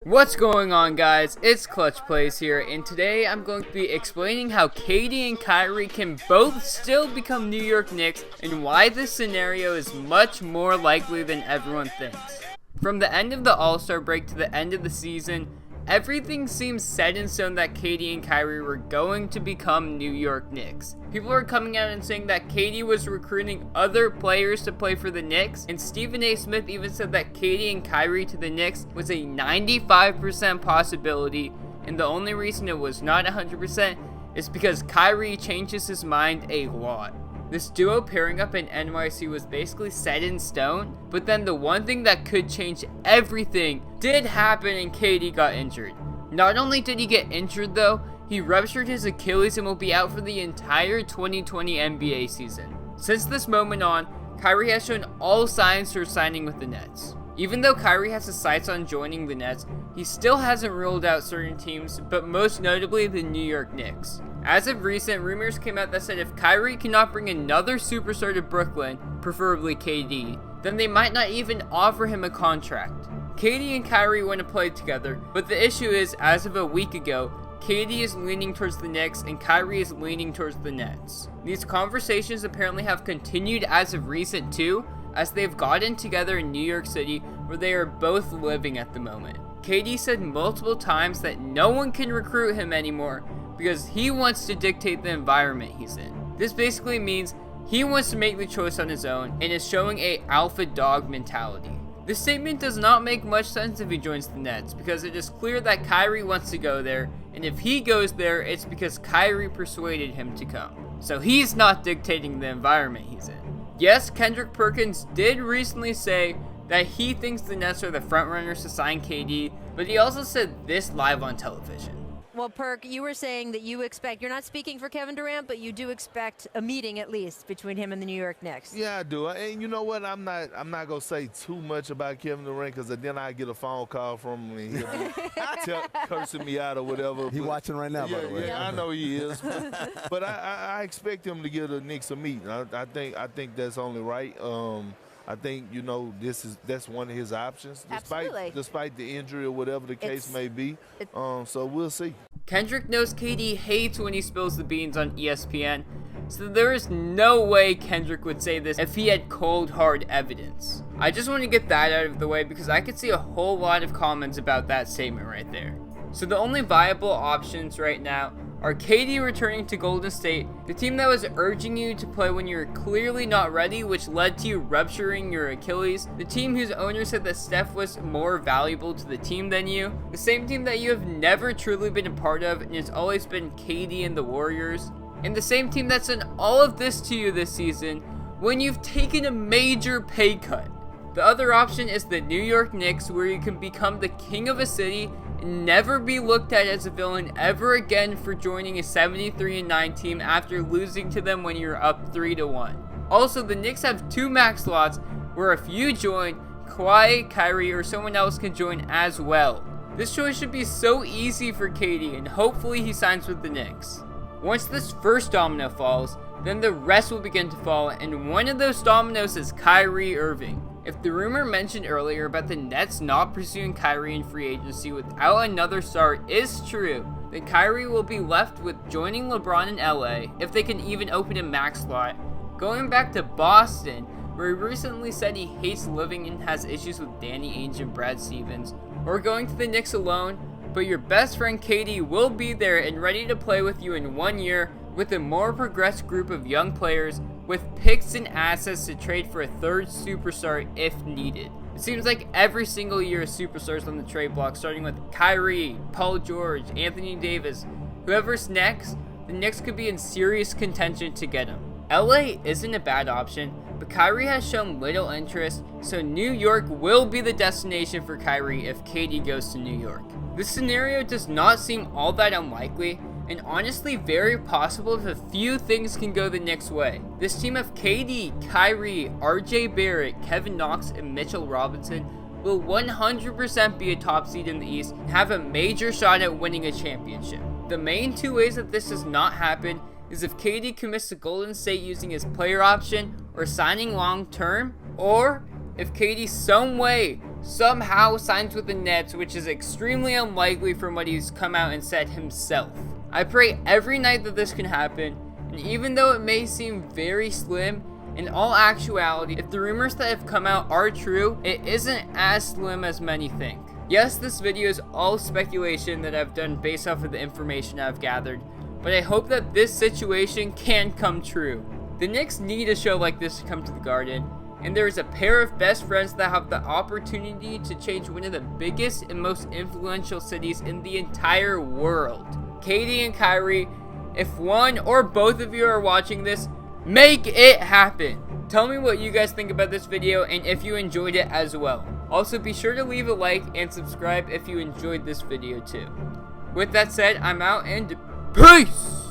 What's going on, guys? It's Clutch Plays here, and today I'm going to be explaining how KD and Kyrie can both still become New York Knicks and why this scenario is much more likely than everyone thinks. From the end of the All-Star break to the end of the season, everything seems set in stone that KD and Kyrie were going to become New York Knicks. People are coming out and saying that KD was recruiting other players to play for the Knicks, and Stephen A. Smith even said that KD and Kyrie to the Knicks was a 95% possibility, and the only reason it was not 100% is because Kyrie changes his mind a lot. This duo pairing up in NYC was basically set in stone, but then the one thing that could change everything did happen and KD got injured. Not only did he get injured though, he ruptured his Achilles and will be out for the entire 2020 NBA season. Since this moment on, Kyrie has shown all signs for signing with the Nets. Even though Kyrie has his sights on joining the Nets, he still hasn't ruled out certain teams, but most notably the New York Knicks. As of recent, rumors came out that said if Kyrie cannot bring another superstar to Brooklyn, preferably KD, then they might not even offer him a contract. KD and Kyrie want to play together, but the issue is, as of a week ago, KD is leaning towards the Knicks and Kyrie is leaning towards the Nets. These conversations apparently have continued as of recent too, as they've gotten together in New York City where they are both living at the moment. KD said multiple times that no one can recruit him anymore because he wants to dictate the environment he's in. This basically means he wants to make the choice on his own and is showing a alpha dog mentality. This statement does not make much sense if he joins the Nets because it is clear that Kyrie wants to go there, and if he goes there, it's because Kyrie persuaded him to come. So he's not dictating the environment he's in. Yes, Kendrick Perkins did recently say that he thinks the Nets are the frontrunners to sign KD, but he also said this live on television. Well, Perk, you were saying that you expect, you're not speaking for Kevin Durant, but you do expect a meeting at least between him and the New York Knicks. Yeah, I do. And you know what? I'm not going to say too much about Kevin Durant because then I get a phone call from him and he'll be cursing me out or whatever. He's watching right now, by the way. Yeah, I know he is. But I expect him to give the Knicks a meeting. I think that's only right. I think, you know, that's one of his options, despite the injury or whatever the case may be. So we'll see. Kendrick knows KD hates when he spills the beans on ESPN, so there is no way Kendrick would say this if he had cold hard evidence. I just want to get that out of the way because I could see a whole lot of comments about that statement right there. So the only viable options right now are KD returning to Golden State, the team that was urging you to play when you were clearly not ready, which led to you rupturing your Achilles, the team whose owner said that Steph was more valuable to the team than you, the same team that you have never truly been a part of and has always been KD and the Warriors, and the same team that's done all of this to you this season when you've taken a major pay cut. The other option is the New York Knicks, where you can become the king of a city and never be looked at as a villain ever again for joining a 73-9 team after losing to them when you're up 3-1. Also, the Knicks have 2 max slots where if you join, Kawhi, Kyrie, or someone else can join as well. This choice should be so easy for KD, and hopefully he signs with the Knicks. Once this first domino falls, then the rest will begin to fall, and one of those dominoes is Kyrie Irving. If the rumor mentioned earlier about the Nets not pursuing Kyrie in free agency without another star is true, then Kyrie will be left with joining LeBron in LA, if they can even open a max slot, going back to Boston, where he recently said he hates living and has issues with Danny Ainge and Brad Stevens, or going to the Knicks alone, but your best friend KD will be there and ready to play with you in 1 year with a more progressed group of young players with picks and assets to trade for a third superstar if needed. It seems like every single year superstars on the trade block, starting with Kyrie, Paul George, Anthony Davis, whoever's next, the Knicks could be in serious contention to get him. LA isn't a bad option, but Kyrie has shown little interest, so New York will be the destination for Kyrie if KD goes to New York. This scenario does not seem all that unlikely, and honestly very possible if a few things can go the Knicks' way. This team of KD, Kyrie, RJ Barrett, Kevin Knox, and Mitchell Robinson will 100% be a top seed in the East and have a major shot at winning a championship. The main 2 ways that this does not happen is if KD commits to Golden State using his player option or signing long term, or if KD some way somehow signs with the Nets, which is extremely unlikely from what he's come out and said himself. I pray every night that this can happen, and even though it may seem very slim, in all actuality, if the rumors that have come out are true, it isn't as slim as many think. Yes, this video is all speculation that I've done based off of the information I've gathered, but I hope that this situation can come true. The Knicks need a show like this to come to the Garden, and there is a pair of best friends that have the opportunity to change one of the biggest and most influential cities in the entire world. KD and Kyrie, if one or both of you are watching this, make it happen. Tell me what you guys think about this video and if you enjoyed it as well. Also, be sure to leave a like and subscribe if you enjoyed this video too. With that said, I'm out and peace!